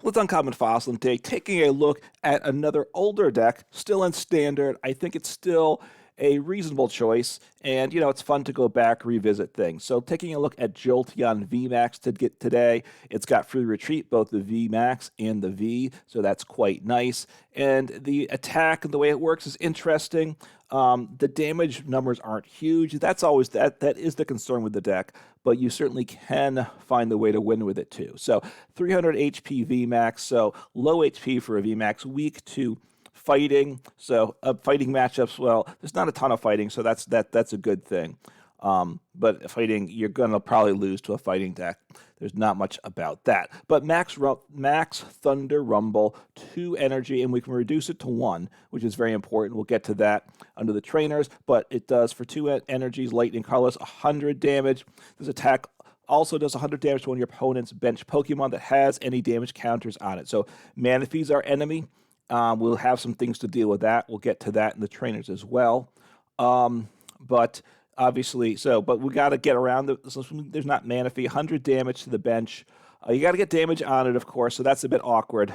Let's Uncommon Fossil Day, taking a look at another older deck, still in Standard. I think it's still a reasonable choice, and it's fun to go back, revisit things. So taking a look at Jolteon VMAX to get today, it's got free retreat, both the VMAX and the V, so that's quite nice. And the attack and the way it works is interesting. The damage numbers aren't huge. That's always that is the concern with the deck, but you certainly can find the way to win with it too. So 300 HP VMAX, so low HP for a VMAX, weak to fighting. So fighting matchups, well, there's not a ton of fighting, so that's a good thing. But fighting, you're gonna probably lose to a fighting deck. There's not much about that. But max Thunder Rumble, 2 energy, and we can reduce it to 1, which is very important. We'll get to that under the trainers, but it does for 2 energies, lightning colorless, 100 damage. This attack also does 100 damage to one of your opponent's bench Pokemon that has any damage counters on it. So Manaphy's our enemy. We'll have some things to deal with that. We'll get to that in the trainers as well. But obviously, but we got to get around there's not Manaphy. 100 damage to the bench. You got to get damage on it, of course, so that's a bit awkward.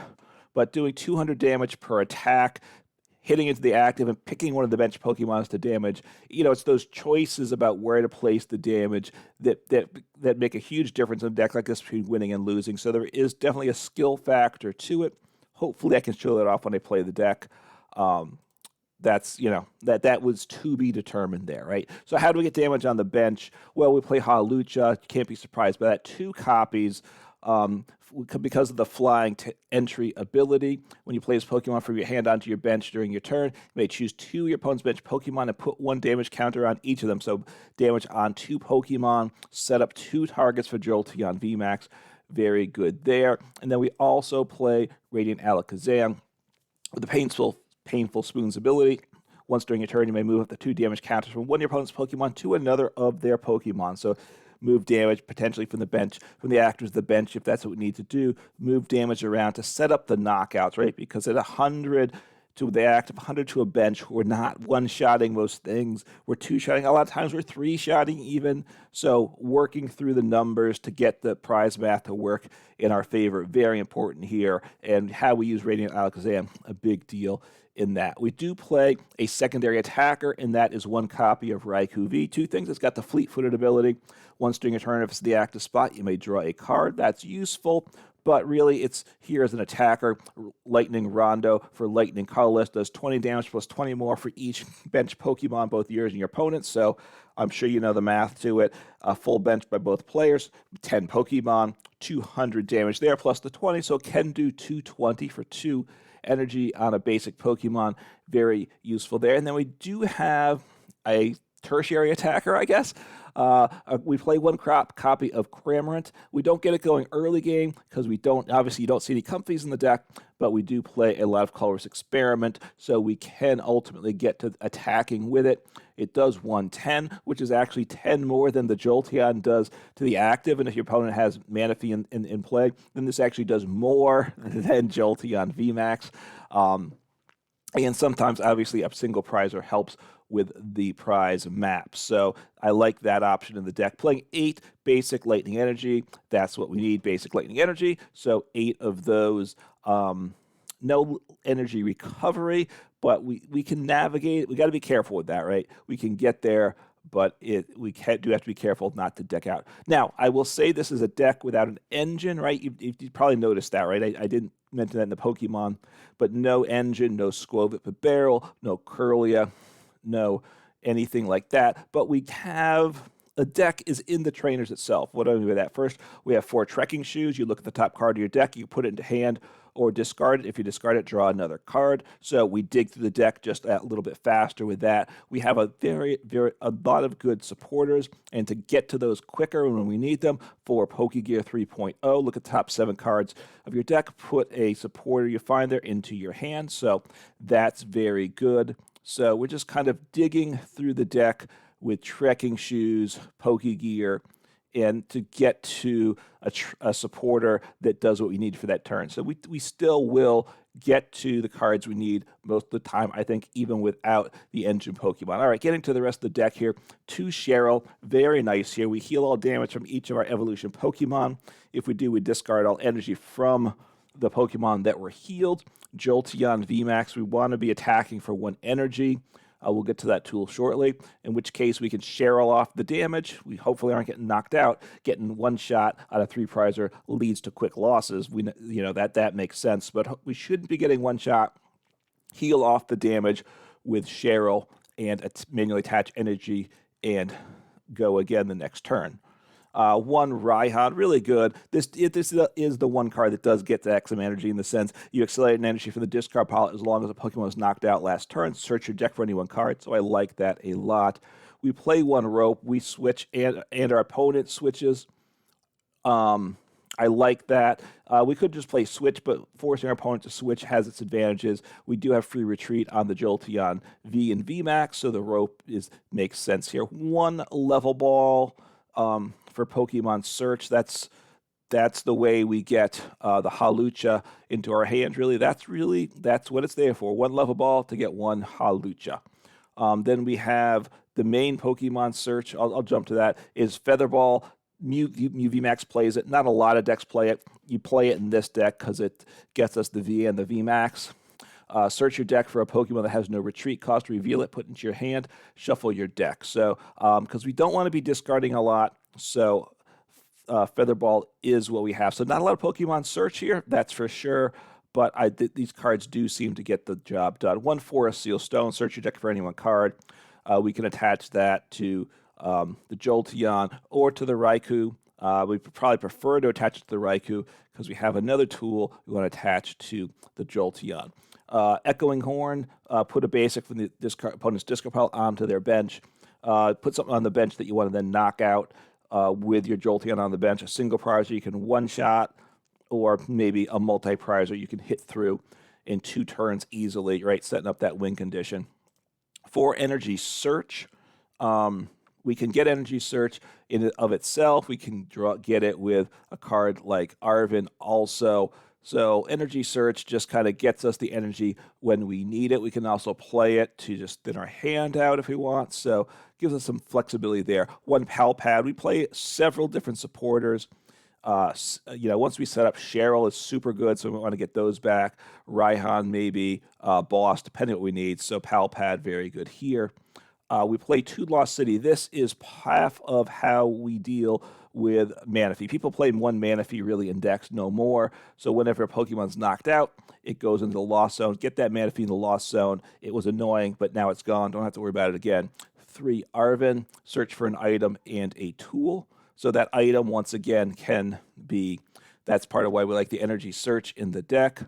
But doing 200 damage per attack, hitting into the active and picking one of the bench Pokemons to damage, it's those choices about where to place the damage that make a huge difference in a deck like this between winning and losing. So there is definitely a skill factor to it. Hopefully I can show that off when I play the deck. That's, that was to be determined there, right? So how do we get damage on the bench? Well, we play Hawlucha. You can't be surprised by that. 2 copies because of the flying entry ability. When you place Pokemon from your hand onto your bench during your turn, you may choose 2 of your opponent's bench Pokemon and put 1 damage counter on each of them. So damage on 2 Pokemon, set up 2 targets for Jolteon VMAX. Very good there. And then we also play Radiant Alakazam with the Painful Spoons ability. Once during your turn, you may move up the 2 damage counters from one of your opponent's Pokemon to another of their Pokemon. So move damage potentially from the bench, from the actors of the bench, if that's what we need to do. Move damage around to set up the knockouts, right? Because at 100 to the active, 100 to a bench, we're not one-shotting most things. We're 2-shotting. A lot of times we're 3-shotting even. So working through the numbers to get the prize math to work in our favor, very important here. And how we use Radiant Alakazam, a big deal in that. We do play a secondary attacker, and that is 1 copy of Raikou V. 2 things, it's got the fleet-footed ability. Once during a turn, if it's the active spot, you may draw a card. That's useful. But really, it's here as an attacker. Lightning Rondo for Lightning Colorless does 20 damage plus 20 more for each bench Pokemon, both yours and your opponent's. So I'm sure you know the math to it. Full bench by both players, 10 Pokemon, 200 damage there plus the 20. So it can do 220 for 2 energy on a basic Pokemon. Very useful there. And then we do have a tertiary attacker, I guess. We play 1 copy of Cramorant. We don't get it going early game because you don't see any comfies in the deck, but we do play a lot of Colress Experiment, so we can ultimately get to attacking with it. It does 110, which is actually 10 more than the Jolteon does to the active, and if your opponent has Manaphy in play, then this actually does more than Jolteon VMAX. And sometimes, obviously, a single prizer helps with the prize map. So I like that option in the deck. Playing 8 basic lightning energy. That's what we need, basic lightning energy. So 8 of those. No energy recovery, but we can navigate. We got to be careful with that, right? We can get there, but we do have to be careful not to deck out. Now, I will say this is a deck without an engine, right? You probably noticed that, right? I didn't mention that in the Pokemon, but no engine, no Squovit Barrel, no Curlia, no anything like that. But we have a deck is in the trainers itself. What do I mean by that? First, we have 4 Trekking Shoes. You look at the top card of your deck, you put it into hand or discard it. If you discard it, draw another card. So we dig through the deck just a little bit faster with that. We have a lot of good supporters, and to get to those quicker when we need them for Pokégear 3.0, look at the top 7 cards of your deck, put a supporter you find there into your hand. So that's very good. So we're just kind of digging through the deck with Trekking Shoes, Pokégear, and to get to a supporter that does what we need for that turn. So we still will get to the cards we need most of the time, I think, even without the engine Pokemon. All right, getting to the rest of the deck here. 2 Cheryl, very nice here. We heal all damage from each of our evolution Pokemon. If we do, we discard all energy from the Pokemon that were healed. Jolteon VMAX, we want to be attacking for 1 energy. We'll get to that tool shortly, in which case we can Cheryl off the damage. We hopefully aren't getting knocked out. Getting 1 shot out of 3 prizer leads to quick losses. That makes sense, but we shouldn't be getting 1 shot. Heal off the damage with Cheryl and manually attach energy and go again the next turn. 1 Raihan, really good. This is the 1 card that does get the X energy, in the sense you accelerate an energy from the discard pile as long as a Pokemon is knocked out last turn. Search your deck for any 1 card, so I like that a lot. We play 1 rope, we switch, and our opponent switches. I like that. We could just play switch, but forcing our opponent to switch has its advantages. We do have free retreat on the Jolteon V and VMAX, so the rope makes sense here. 1 level ball for Pokemon search. That's the way we get the Hawlucha into our hand. Really, that's what it's there for. 1 level ball to get 1 Hawlucha. Then we have the main Pokemon search. I'll jump to that. Is Feather Ball. Mew VMAX plays it. Not a lot of decks play it. You play it in this deck because it gets us the V and the VMAX. Search your deck for a Pokemon that has no retreat cost. Reveal it, put it into your hand, shuffle your deck. So, because we don't want to be discarding a lot, so Feather Ball is what we have. So not a lot of Pokemon search here, that's for sure. But these cards do seem to get the job done. 1 Forest Seal Stone. Search your deck for any 1 card. We can attach that to the Jolteon or to the Raikou. We probably prefer to attach it to the Raikou because we have another tool we want to attach to the Jolteon. Echoing Horn, put a basic from the opponent's discard pile onto their bench. Put something on the bench that you want to then knock out with your Jolteon on the bench. A single prizer you can 1-shot, or maybe a multi-prizer you can hit through in 2 turns easily, right? Setting up that win condition. For Energy Search, we can get Energy Search in and of itself. We can get it with a card like Arven also. So Energy Search just kind of gets us the energy when we need it. We can also play it to just thin our hand out if we want. So gives us some flexibility there. 1 Pal Pad. We play several different supporters. Once we set up, Cheryl is super good, so we want to get those back. Raihan, maybe Boss, depending on what we need. So Pal Pad, very good here. We play 2 Lost City. This is half of how we deal with Manaphy. People play 1 Manaphy really in decks, no more. So whenever a Pokemon's knocked out, it goes into the Lost Zone. Get that Manaphy in the Lost Zone. It was annoying, but now it's gone. Don't have to worry about it again. 3 Arven. Search for an item and a tool. So that item, once again, can be, that's part of why we like the Energy Search in the deck.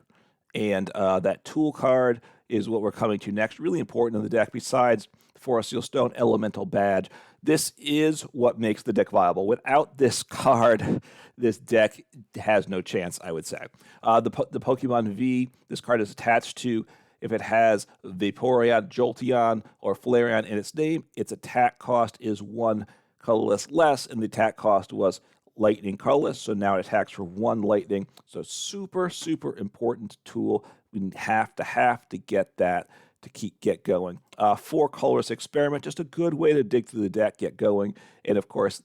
And that tool card is what we're coming to next. Really important in the deck, besides Forest Seal Stone, Elemental Badge. This is what makes the deck viable. Without this card, this deck has no chance, I would say. The Pokemon V, this card is attached to, if it has Vaporeon, Jolteon, or Flareon in its name, its attack cost is 1 colorless less, and the attack cost was lightning colorless, so now it attacks for 1 lightning. So super, super important tool. We have to get that to get going. 4 colorless experiment, just a good way to dig through the deck, get going. And of course,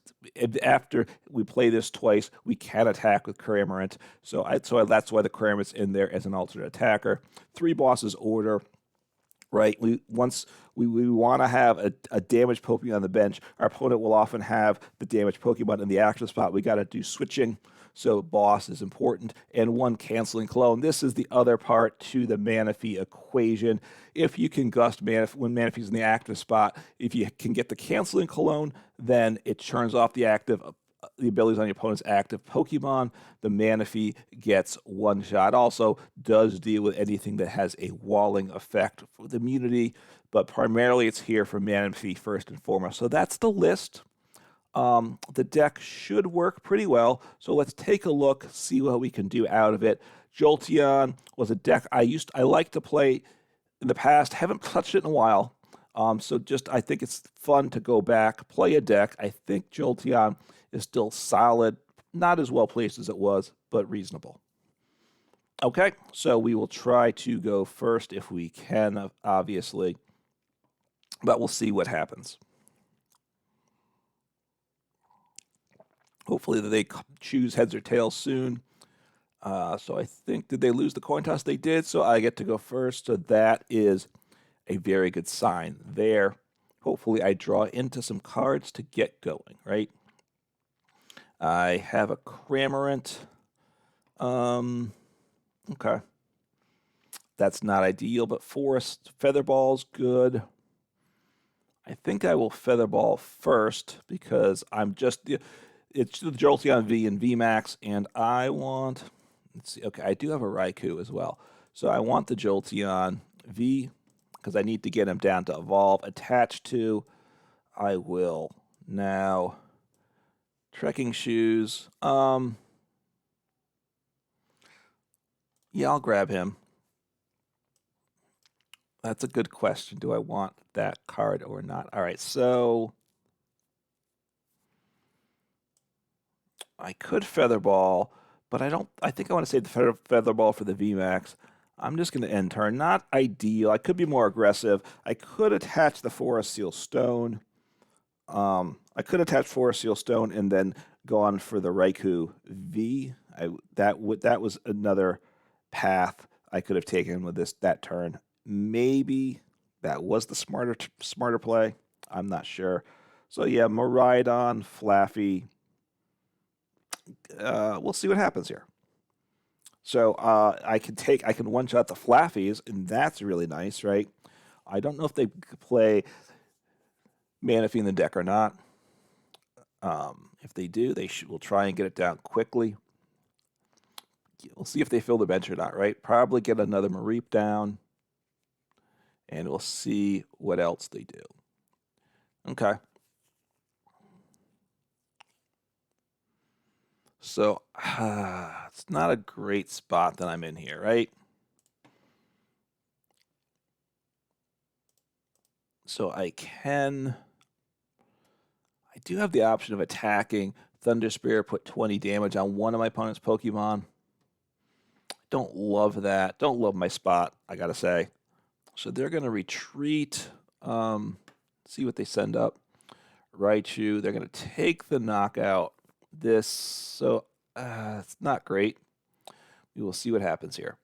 after we play this twice, we can attack with Cramorant. So that's why the Cramorant's in there as an alternate attacker. 3 Bosses Order. Right, we want to have a damaged Pokemon on the bench. Our opponent will often have the damaged Pokemon in the active spot. We got to do switching, so boss is important. And 1 Canceling Cologne. This is the other part to the Manaphy equation. If you can gust Manaphy when Manaphy's in the active spot, if you can get the Canceling Cologne, then it turns off the abilities on your opponent's active Pokemon. The Manaphy gets 1 shot. Also does deal with anything that has a walling effect with immunity, but primarily it's here for Manaphy first and foremost. So that's the list. The deck should work pretty well. So let's take a look, see what we can do out of it. Jolteon was a deck I like to play in the past. Haven't touched it in a while. I think it's fun to go back, play a deck. I think Jolteon is still solid, not as well placed as it was, but reasonable. Okay, so we will try to go first if we can, obviously, but we'll see what happens. Hopefully they choose heads or tails soon. So I think, did they lose the coin toss? They did, so I get to go first. So that is a very good sign there. Hopefully I draw into some cards to get going, right? I have a Cramorant. Okay. That's not ideal, but Forest Feather Ball's good. I think I will Feather Ball first because it's the Jolteon V and VMAX, and I want, let's see, okay, I do have a Raikou as well. So I want the Jolteon V because I need to get him down to evolve. Attached to, I will now Trekking Shoes. Yeah, I'll grab him. That's a good question. Do I want that card or not? All right, so I could Feather Ball, but I think I want to save the Feather Ball for the VMAX. I'm just going to end turn. Not ideal. I could be more aggressive. I could attach the Forest Seal Stone. I could attach Forest Seal Stone and then go on for the Raikou V. That was another path I could have taken with that turn. Maybe that was the smarter play. I'm not sure. So yeah, Miraidon, Flaffy. We'll see what happens here. So I can one shot the Flaffies, and that's really nice, right? I don't know if they play Manaphy in the deck or not. If they do, we'll try and get it down quickly. We'll see if they fill the bench or not, right? Probably get another Mareep down, and we'll see what else they do. Okay. So it's not a great spot that I'm in here, right? So I do have the option of attacking Thunder Spirit, put 20 damage on one of my opponent's Pokemon. Don't love that. Don't love my spot, I gotta say. So they're gonna retreat. See what they send up. Raichu. They're gonna take the knockout. So it's not great. We will see what happens here.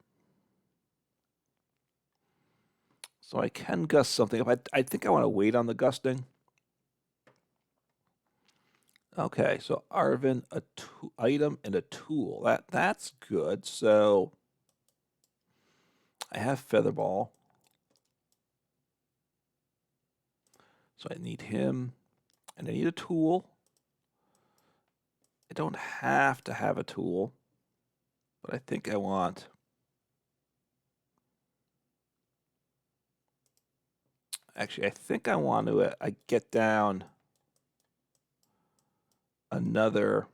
So I can gust something up. I think I want to wait on the gusting. Okay, so Arven, item and a tool. That's good. So I have Feather Ball. So I need him, and I need a tool. I don't have to have a tool, but I think I want. Actually, I think I want to get down another.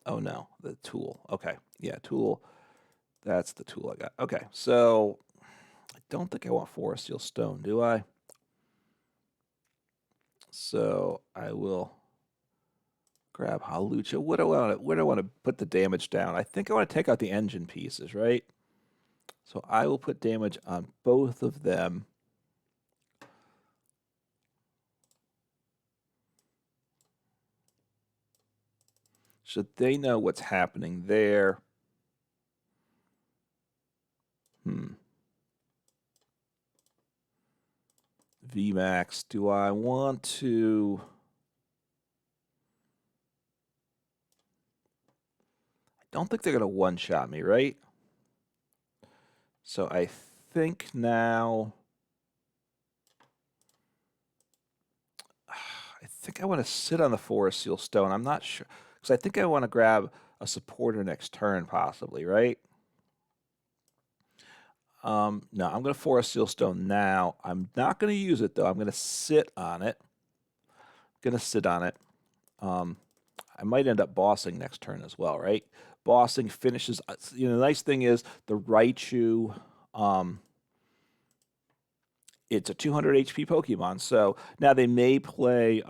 Oh no, the tool. Okay, yeah, tool. That's the tool I got. Okay, so I don't think I want Forest Seal Stone, do I? So I will grab Hawlucha. Where do I want to put the damage down? I think I want to take out the engine pieces, right? So I will put damage on both of them. So they know what's happening there. VMAX, do I want to... I don't think they're going to one-shot me, right? So I think now... I think I want to sit on the Forest Seal Stone. I'm not sure. Because I think I want to grab a supporter next turn, possibly, right? No, I'm going to Forest Seal Stone now. I'm not going to use it, though. I'm going to sit on it. I might end up bossing next turn as well, right? Bossing finishes. The nice thing is the Raichu. It's a 200 HP Pokemon. So now they may play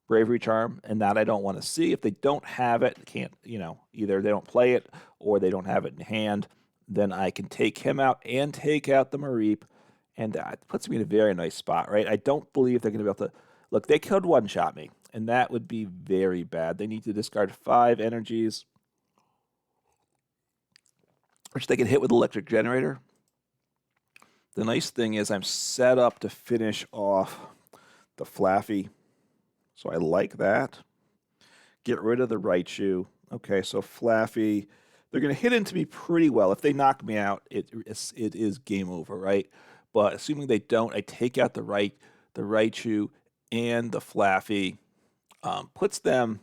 Bravery Charm, and that I don't want to see. If they don't have it, can't, either they don't play it or they don't have it in hand, then I can take him out and take out the Mareep, and that puts me in a very nice spot, right? I don't believe they're going to be able to... Look, they could one-shot me, and that would be very bad. They need to discard 5 energies. which they can hit with Electric Generator. The nice thing is I'm set up to finish off the Flaffy, so I like that. Get rid of the Raichu. Okay, so Flaffy, they're going to hit into me pretty well. If they knock me out, it is game over, right? But assuming they don't, I take out the Raichu and the Flaffy, puts them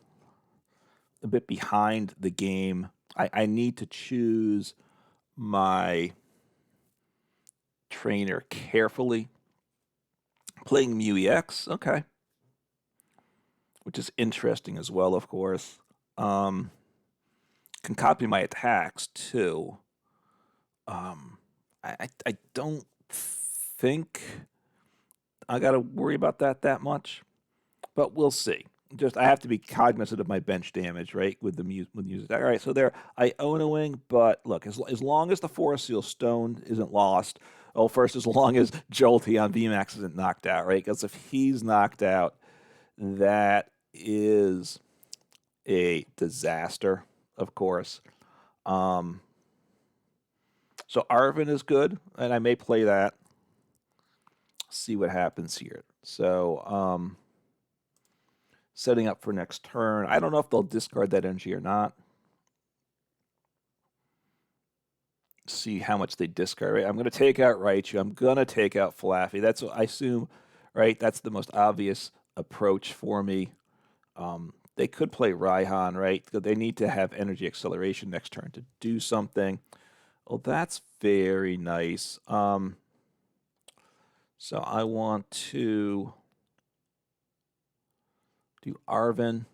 a bit behind the game. I need to choose my trainer carefully. Playing Mew EX, okay. Which is interesting as well, of course. Can copy my attacks, too. I don't think I got to worry about that much, but we'll see. Just I have to be cognizant of my bench damage, right, with the music. All right, so there, Ionoing, but look, as long as the Forest Seal Stone isn't lost, first, as long as Jolteon VMAX isn't knocked out, right? Because if he's knocked out, that is a disaster, of course. So Arven is good, and I may play that. See what happens here. So, setting up for next turn. I don't know if they'll discard that energy or not. See how much they discard. Right? I'm going to take out Raichu. I'm going to take out Flaffy. That's what I assume, right? That's the most obvious approach for me. They could play Raihan, right? They need to have energy acceleration next turn to do something. Well, that's very nice. So I want to do Arven,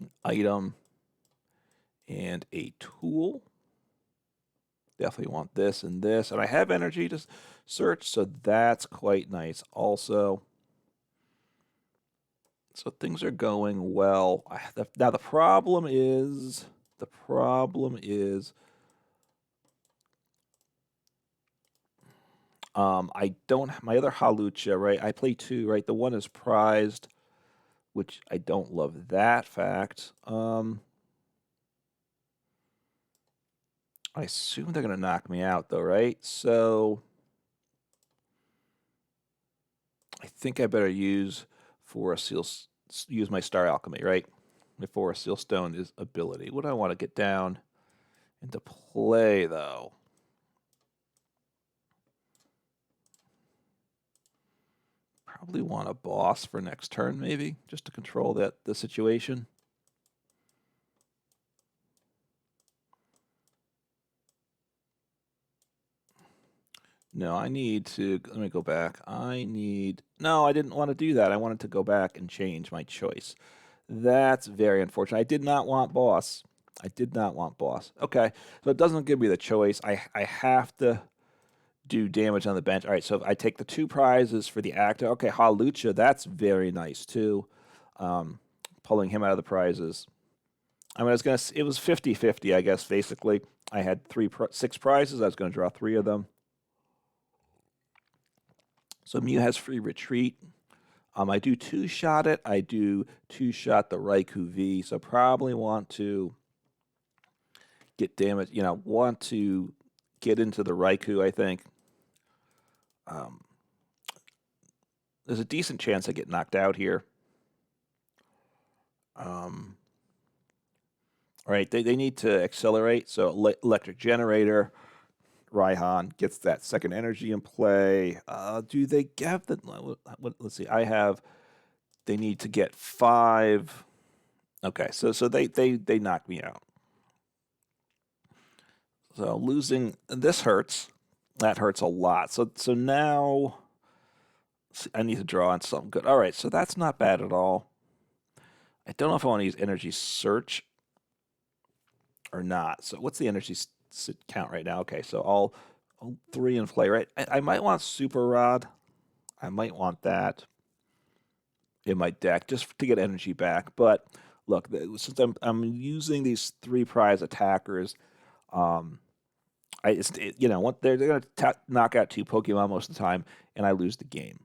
an item, and a tool. Definitely want this and this. And I have energy to search, so that's quite nice also. So things are going well. Now the problem is I don't my other Hawlucha, right? I play two, right? The one is prized, which I don't love that fact. I assume they're going to knock me out, though, right? So I think I better use my Star Alchemy, right? My Forest Seal Stone is ability. What do I want to get down into play, though? Probably want a boss for next turn, maybe, just to control the situation. No, I need to, let me go back. No, I didn't want to do that. I wanted to go back and change my choice. That's very unfortunate. I did not want boss. Okay, so it doesn't give me the choice. I have to do damage on the bench. All right, so if I take the two prizes for the actor. Okay, Hawlucha, that's very nice, too. Pulling him out of the prizes. I mean, it was 50-50, I guess, basically. I had 6 prizes. I was going to draw 3 of them. So Mew has free retreat. I do 2-shot it. I do 2-shot the Raikou V. So probably want to get damage. Want to get into the Raikou, I think. There's a decent chance I get knocked out here. All right, they need to accelerate. So Electric Generator. Raihan gets that second energy in play. Do they have the? Let's see. They need to get 5. Okay, so they knock me out. So losing this hurts. That hurts a lot. So now I need to draw on something good. All right, so that's not bad at all. I don't know if I want to use Energy Search or not. So what's the energy count right now? Okay, so all 3 in play, right? I might want Super Rod. I might want that in my deck just to get energy back. But look, since I'm using these 3 prize attackers, they're going to knock out 2 Pokemon most of the time, and I lose the game.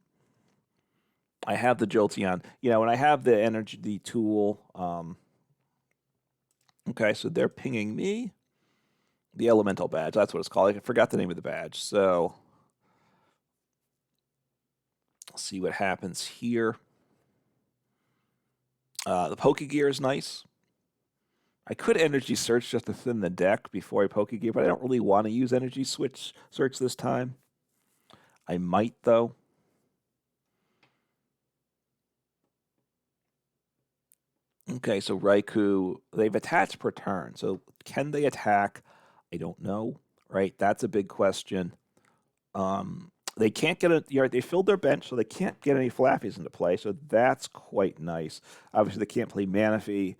I have the Jolteon, when I have the tool. Okay, so they're pinging me. The Elemental Badge, that's what it's called. I forgot the name of the badge. So, let's see what happens here. The Pokégear is nice. I could Energy Search just to thin the deck before I Pokégear, but I don't really want to use Energy Search this time. I might, though. Okay, so Raikou, they've attached per turn. So can they attack? I don't know, right? That's a big question. They can't get they filled their bench, so they can't get any Flappies into play, so that's quite nice. Obviously, they can't play Manaphy,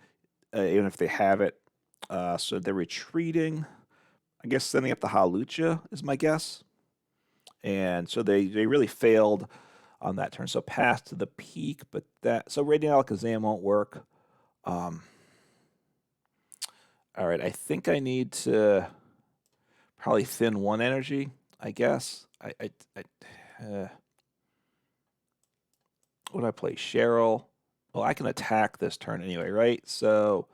even if they have it. So they're retreating. I guess sending up the Hawlucha is my guess. And so they really failed on that turn. So pass to the peak, but so Radiant Alakazam won't work. All right, I think I need to probably thin one energy, I guess. What do I play? Cheryl. Well, I can attack this turn anyway, right? So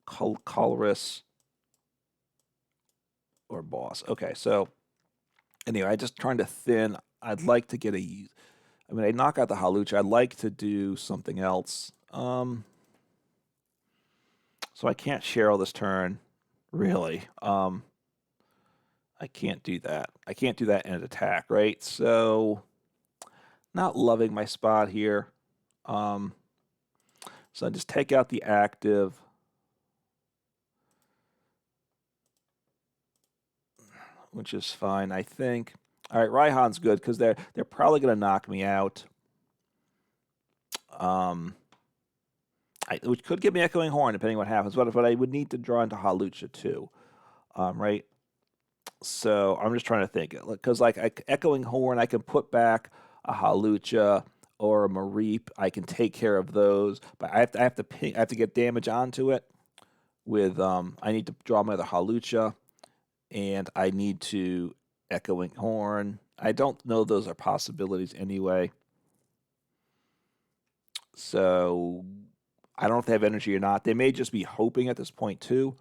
Colress or Boss. Okay, so anyway, I just trying to thin. I'd like to get I knock out the Hawlucha. I'd like to do something else. So I can't Cheryl this turn, really. I can't do that. I can't do that in an attack, right? So not loving my spot here. So I just take out the active. Which is fine, I think. All right, Raihan's good because they're probably going to knock me out. Which could give me Echoing Horn, depending what happens. But I would need to draw into Hawlucha too, right? So I'm just trying to think. Because like Echoing Horn, I can put back a Hawlucha or a Mareep. I can take care of those. But I have to get damage onto it with I need to draw my other Hawlucha. And I need to Echoing Horn. I don't know those are possibilities anyway. So I don't know if they have energy or not. They may just be hoping at this point too.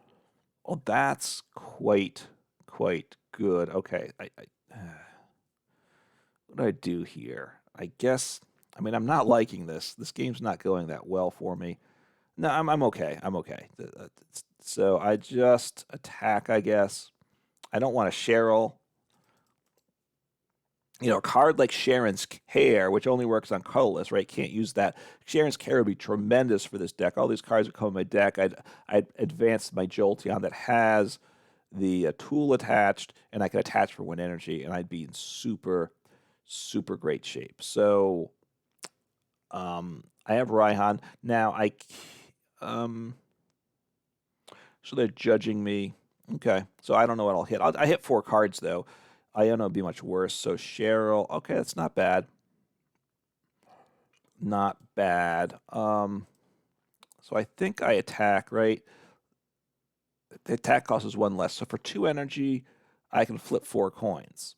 Well, that's quite good. Okay, what do I do here? I guess. I'm not liking this. This game's not going that well for me. No, I'm okay. I'm okay. So I just attack, I guess. I don't want to Cheryl. A card like Sharon's Care, which only works on colorless, right? Can't use that. Sharon's Care would be tremendous for this deck. All these cards would come in my deck. I'd advance my Jolteon that has the tool attached, and I could attach for 1 energy, and I'd be in super great shape. So I have Raihan. Now so they're judging me. Okay, so I don't know what I'll hit. I hit 4 cards, though. I don't know it'd be much worse. So Cheryl, okay, that's not bad. Not bad. So I think I attack, right? The attack cost is 1 less. So for 2 energy, I can flip 4 coins.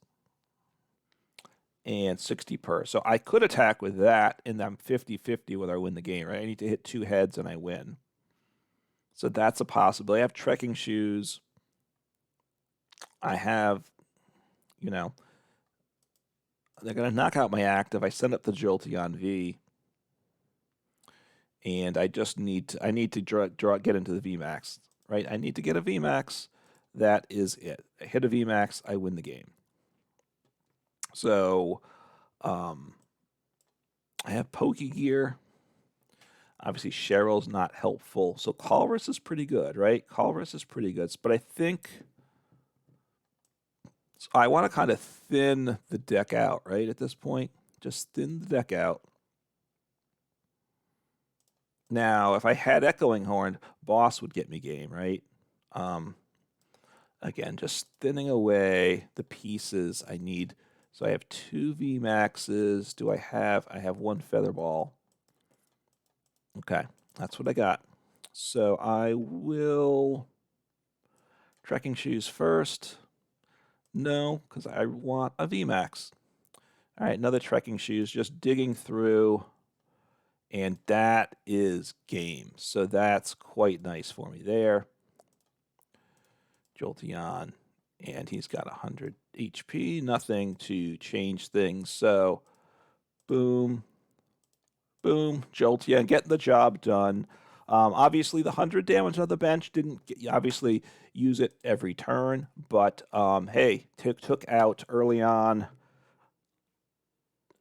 And 60 per. So I could attack with that, and I'm 50-50 whether I win the game, right? I need to hit 2 heads and I win. So that's a possibility. I have Trekking Shoes. I have, they're going to knock out my active. I send up the Jolteon V. And I just need to get into the VMAX, right? I need to get a VMAX. That is it. I hit a VMAX, I win the game. So I have Pokégear. Obviously, Cheryl's not helpful. So Colress is pretty good, right? Colress is pretty good. But I think I want to kind of thin the deck out, right, at this point. Just thin the deck out. Now, if I had Echoing Horn, Boss would get me game, right? Again, just thinning away the pieces I need. So I have 2 VMAXs. Do I have? I have 1 Feather Ball. Okay, that's what I got. So I will Trekking Shoes first. No, because I want a VMAX. All right, another Trekking Shoes, just digging through. And that is game. So that's quite nice for me there. Jolteon, and he's got 100 HP, nothing to change things. So, boom, boom, Jolteon getting the job done. Obviously, the 100 damage on the bench didn't obviously use it every turn, but hey, took out early on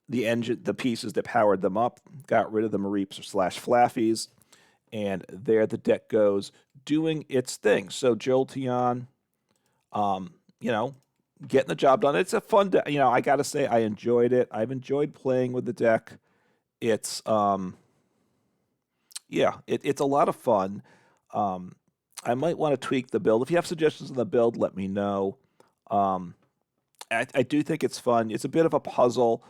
the pieces that powered them up, got rid of the Mareeps / Flaffies, and there the deck goes doing its thing. So Jolteon, getting the job done. It's a fun deck. I got to say I enjoyed it. I've enjoyed playing with the deck. It's it's a lot of fun. I might want to tweak the build. If you have suggestions on the build, let me know. I do think it's fun. It's a bit of a puzzle.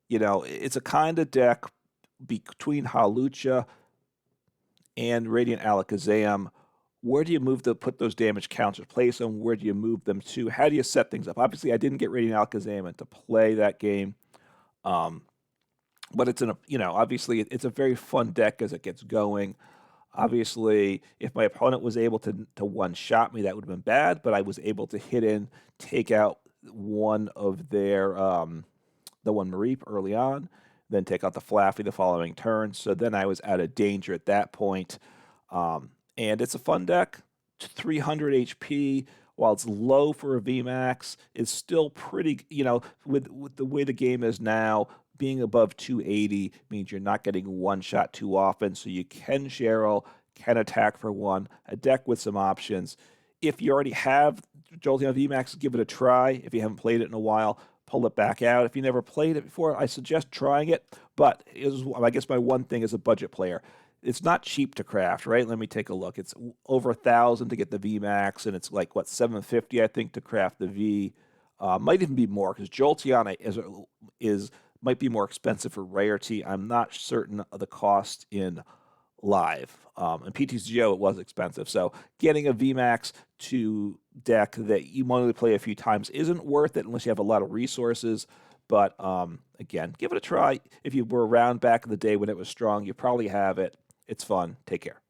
It's a kind of deck between Hawlucha and Radiant Alakazam. Where do you put those damage counts, replace them? Where do you move them to? How do you set things up? Obviously, I didn't get Radiant Alakazam into play that game. But obviously it's a very fun deck as it gets going. Obviously, if my opponent was able to one-shot me, that would have been bad, but I was able to take out one of their, the one Mareep early on, then take out the Flaffy the following turn. So then I was out of danger at that point. And it's a fun deck. 300 HP, while it's low for a VMAX, is still pretty, with the way the game is now, being above 280 means you're not getting one shot too often, so you can Cheryl, can attack for one, a deck with some options. If you already have Jolteon VMAX, give it a try. If you haven't played it in a while, pull it back out. If you never played it before, I suggest trying it, but I guess my one thing as a budget player, it's not cheap to craft, right? Let me take a look. It's over 1,000 to get the VMAX, and it's like, $750, I think, to craft the V. Might even be more, because Jolteon might be more expensive for rarity. I'm not certain of the cost in live. In PTCGO, it was expensive. So getting a VMAX to deck that you only play a few times isn't worth it unless you have a lot of resources. But again, give it a try. If you were around back in the day when it was strong, you probably have it. It's fun. Take care.